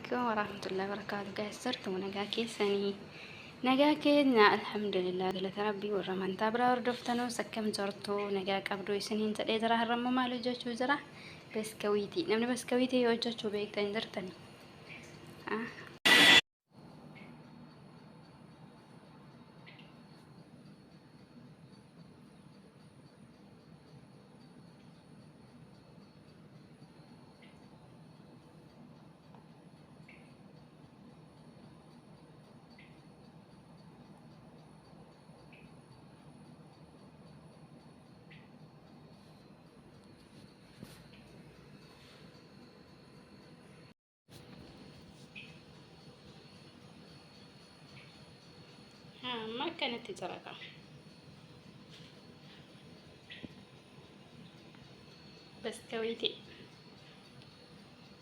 عليكم ورحمة الله وبركاته. قصرتوا نجاكي سني نجاكي الحمد لله قلت ربي والرمان تابرا وردفتنو سكم زرتو نجاك أبدو سنين تلي زرا هرمو مالو جوشو زرا بسكويتي نمني بسكويتي يوجوشو بيك تندرتني ما كانت تجربة بسكويتي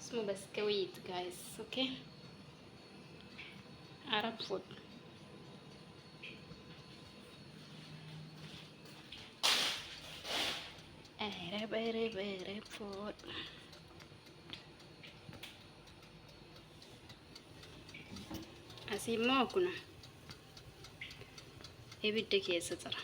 اسمه بسكويت جايز. اوكي عرب فود. عرب فود. asii immoo kuna ibidda keessa jira.